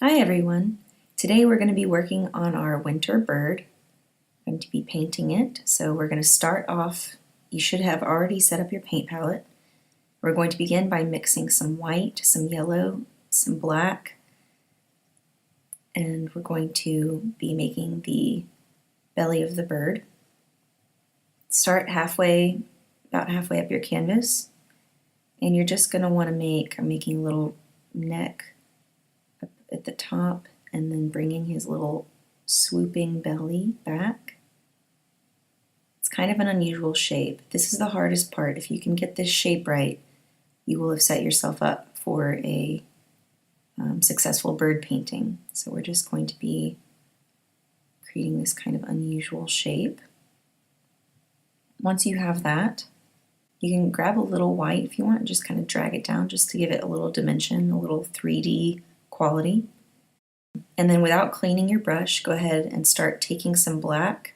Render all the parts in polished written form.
Hi everyone. Today we're going to be working on our winter bird. I'm going to be painting it. So we're going to start off, you should have already set up your paint palette. We're going to begin by mixing some white, some yellow, some black, and we're going to be making the belly of the bird. Start halfway, about halfway up your canvas, and you're just going to want to I'm making a little neck up at the top, and then bringing his little swooping belly back. It's kind of an unusual shape. This is the hardest part. If you can get this shape right, you will have set yourself up for a successful bird painting. So we're just going to be creating this kind of unusual shape. Once you have that, you can grab a little white if you want and just kind of drag it down just to give it a little dimension, a little 3D quality. And then without cleaning your brush, go ahead and start taking some black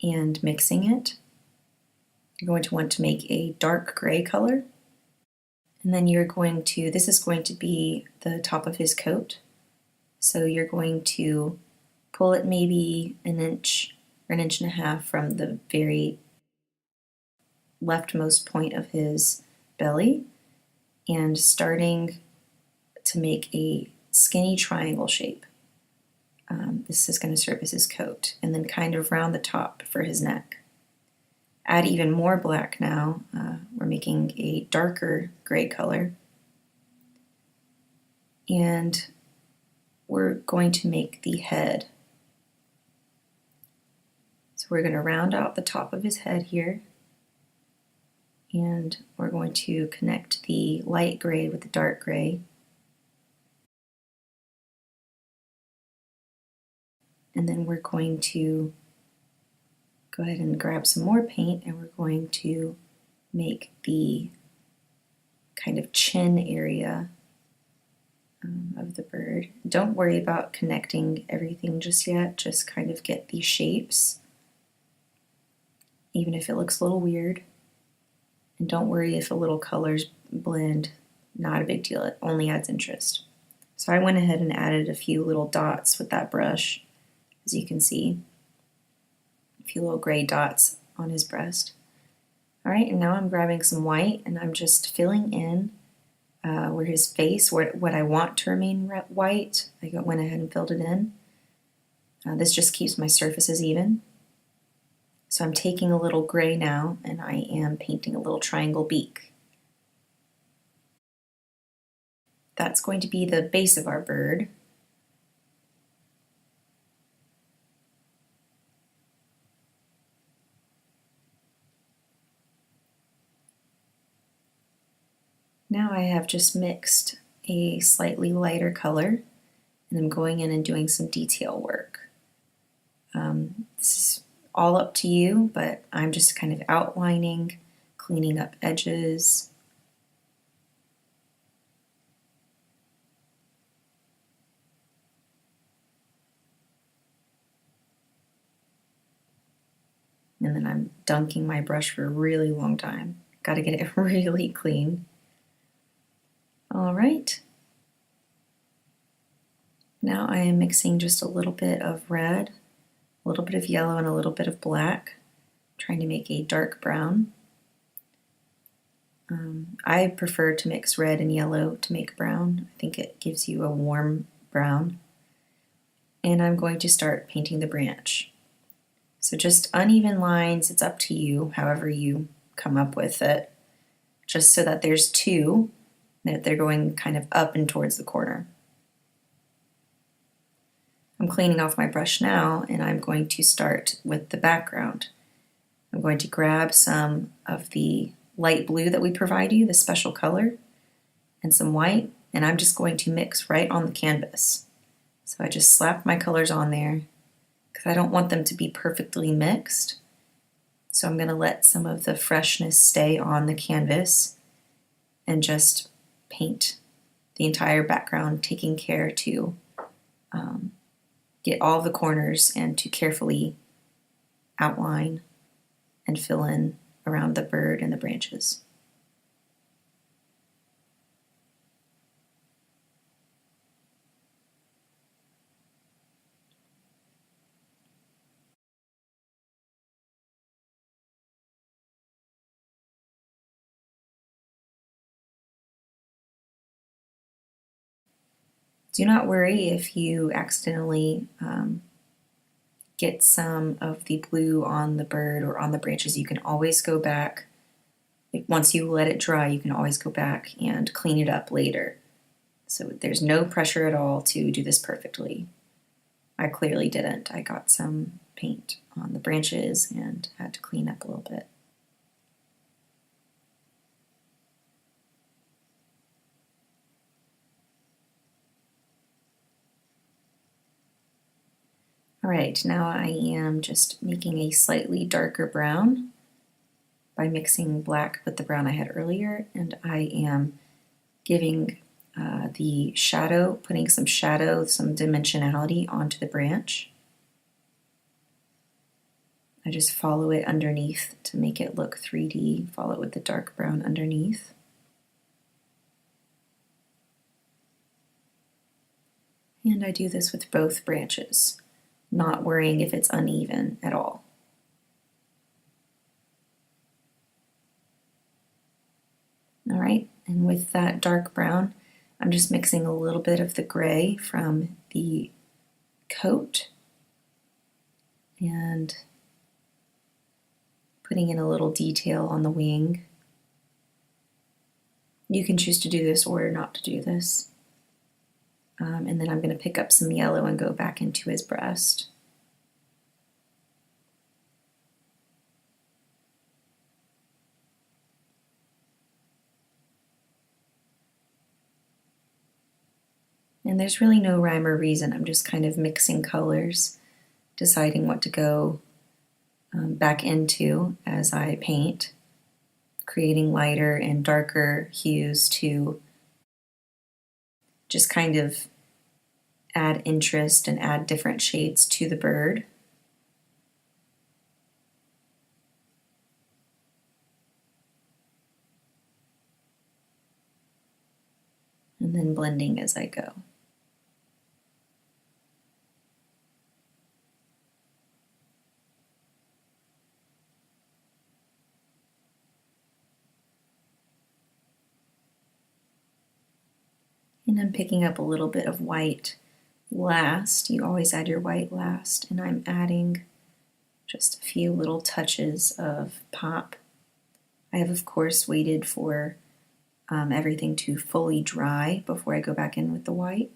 and mixing it. You're going to want to make a dark gray color. And then this is going to be the top of his coat. So you're going to pull it maybe an inch or an inch and a half from the very leftmost point of his belly and starting to make a skinny triangle shape. This is going to serve as his coat, and then kind of round the top for his neck. Add even more black now. We're making a darker gray color. And we're going to make the head. So we're going to round out the top of his head here. And we're going to connect the light gray with the dark gray. And then we're going to go ahead and grab some more paint, and we're going to make the kind of chin area of the bird. Don't worry about connecting everything just yet, just kind of get these shapes, even if it looks a little weird. And don't worry if a little colors blend, not a big deal, it only adds interest. So I went ahead and added a few little dots with that brush, as you can see. A few little gray dots on his breast. All right, and now I'm grabbing some white and I'm just filling in where his face, what I want to remain white. I went ahead and filled it in. This just keeps my surfaces even. So I'm taking a little gray now and I am painting a little triangle beak. That's going to be the base of our bird. Now I have just mixed a slightly lighter color, and I'm going in and doing some detail work. This is all up to you, but I'm just kind of outlining, cleaning up edges. And then I'm dunking my brush for a really long time. Got to get it really clean. All right. Now I am mixing just a little bit of red, a little bit of yellow, and a little bit of black, trying to make a dark brown. I prefer to mix red and yellow to make brown. I think it gives you a warm brown. And I'm going to start painting the branch. So just uneven lines, it's up to you, however you come up with it, just so that there's two, that they're going kind of up and towards the corner. I'm cleaning off my brush now, and I'm going to start with the background. I'm going to grab some of the light blue that we provide you, the special color, and some white, and I'm just going to mix right on the canvas. So I just slap my colors on there because I don't want them to be perfectly mixed. So I'm going to let some of the freshness stay on the canvas and just paint the entire background, taking care to get all the corners and to carefully outline and fill in around the bird and the branches. Do not worry if you accidentally get some of the blue on the bird or on the branches. You can always go back. Once you let it dry, you can always go back and clean it up later. So there's no pressure at all to do this perfectly. I clearly didn't. I got some paint on the branches and had to clean up a little bit. All right, now I am just making a slightly darker brown by mixing black with the brown I had earlier, and I am giving the shadow, putting some shadow, some dimensionality onto the branch. I just follow it underneath to make it look 3D, follow it with the dark brown underneath. And I do this with both branches, not worrying if it's uneven at all. All right, and with that dark brown, I'm just mixing a little bit of the gray from the coat and putting in a little detail on the wing. You can choose to do this or not to do this. And then I'm going to pick up some yellow and go back into his breast. And there's really no rhyme or reason. I'm just kind of mixing colors, deciding what to go back into as I paint, creating lighter and darker hues to just kind of add interest and add different shades to the bird. And then blending as I go. And I'm picking up a little bit of white last. You always add your white last, and I'm adding just a few little touches of pop. I have, of course, waited for everything to fully dry before I go back in with the white.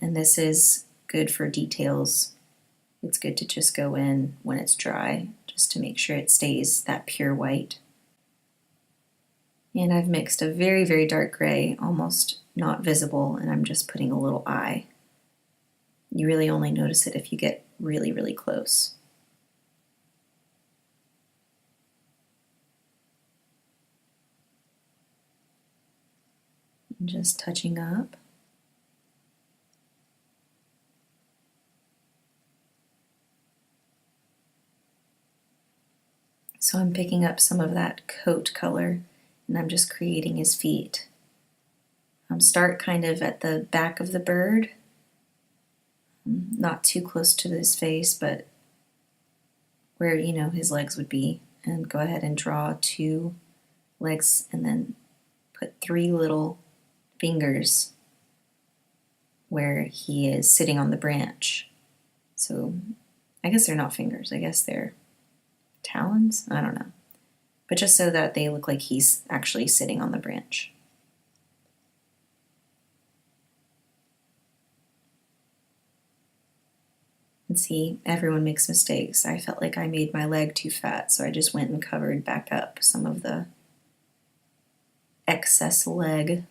And this is good for details. It's good to just go in when it's dry, just to make sure it stays that pure white. And I've mixed a very, very dark gray, almost not visible, and I'm just putting a little eye. You really only notice it if you get really, really close. And just touching up. So I'm picking up some of that coat color, and I'm just creating his feet. Start kind of at the back of the bird, not too close to his face, but where, you know, his legs would be, and go ahead and draw 2 legs and then put 3 little fingers where he is sitting on the branch. So I guess they're not fingers, I guess they're talons? I don't know. But just so that they look like he's actually sitting on the branch. And see, everyone makes mistakes. I felt like I made my leg too fat, so I just went and covered back up some of the excess leg.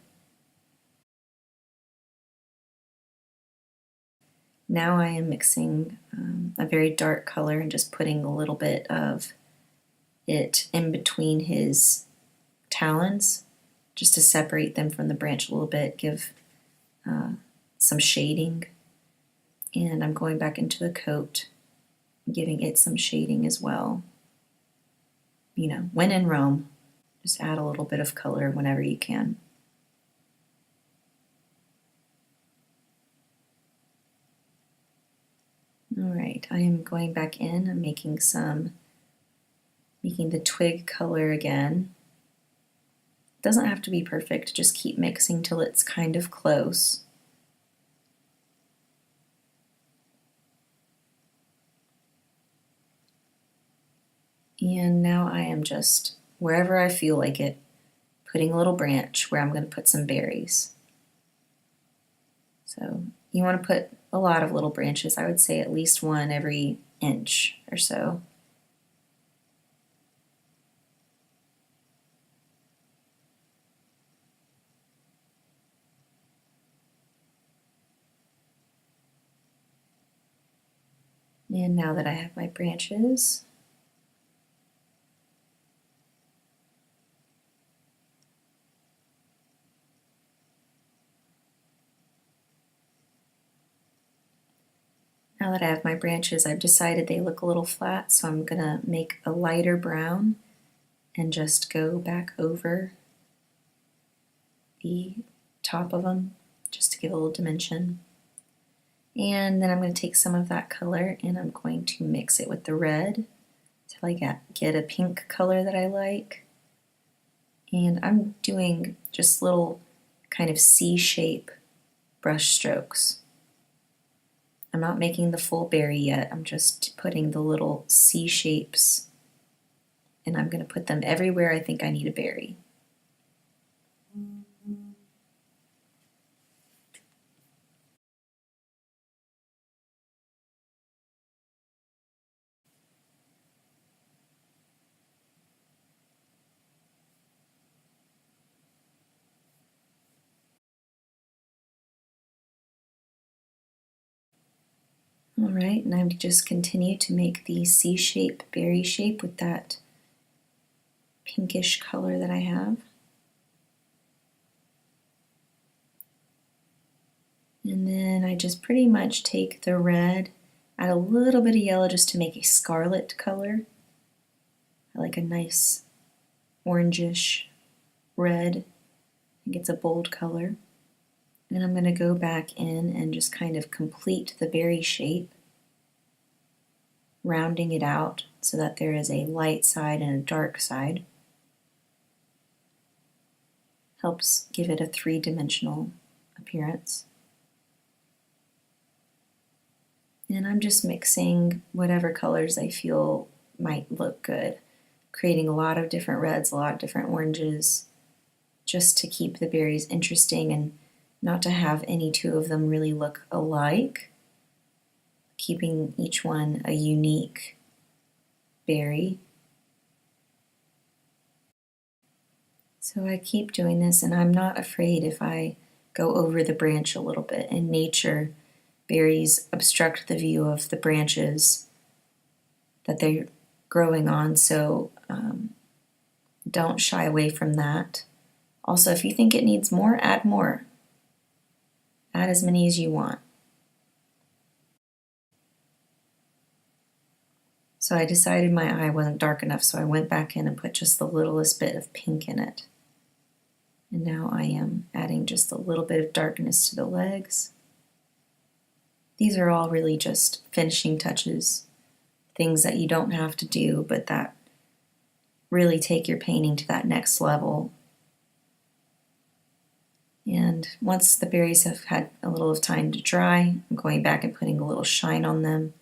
Now I am mixing a very dark color and just putting a little bit of it in between his talons, just to separate them from the branch a little bit, give some shading. And I'm going back into the coat, giving it some shading as well. You know, when in Rome, just add a little bit of color whenever you can. All right, I am going back in and making the twig color again. It doesn't have to be perfect, just keep mixing till it's kind of close. And now I am just, wherever I feel like it, putting a little branch where I'm going to put some berries. So you want to put a lot of little branches. I would say at least one every inch or so. And now that I have my branches, I've decided they look a little flat, so I'm gonna make a lighter brown and just go back over the top of them just to give a little dimension. And then I'm going to take some of that color and I'm going to mix it with the red till I get a pink color that I like. And I'm doing just little kind of C-shape brush strokes. I'm not making the full berry yet. I'm just putting the little C shapes, and I'm going to put them everywhere I think I need a berry. All right, and I'm just continue to make the C-shape berry shape with that pinkish color that I have. And then I just pretty much take the red, add a little bit of yellow just to make a scarlet color. I like a nice orangish red. I think it's a bold color. And I'm going to go back in and just kind of complete the berry shape, rounding it out so that there is a light side and a dark side. Helps give it a three-dimensional appearance. And I'm just mixing whatever colors I feel might look good, creating a lot of different reds, a lot of different oranges, just to keep the berries interesting and not to have any two of them really look alike, keeping each one a unique berry. So I keep doing this, and I'm not afraid if I go over the branch a little bit. In nature, berries obstruct the view of the branches that they're growing on, so don't shy away from that. Also, if you think it needs more, add more. Add as many as you want. So I decided my eye wasn't dark enough, so I went back in and put just the littlest bit of pink in it. And now I am adding just a little bit of darkness to the legs. These are all really just finishing touches, things that you don't have to do, but that really take your painting to that next level. And once the berries have had a little time to dry, I'm going back and putting a little shine on them,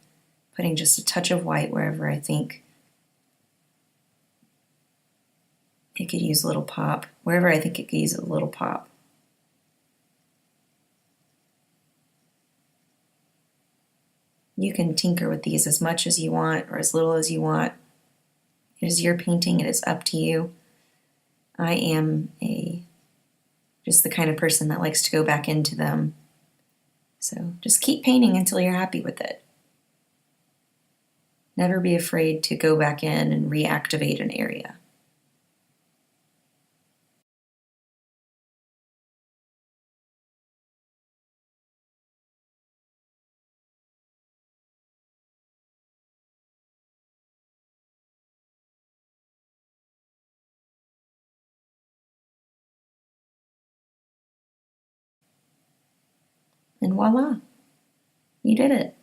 putting just a touch of white wherever I think it could use a little pop, wherever I think it could use a little pop. You can tinker with these as much as you want or as little as you want. It is your painting, it is up to you. I am just the kind of person that likes to go back into them. So just keep painting until you're happy with it. Never be afraid to go back in and reactivate an area. And voila, you did it.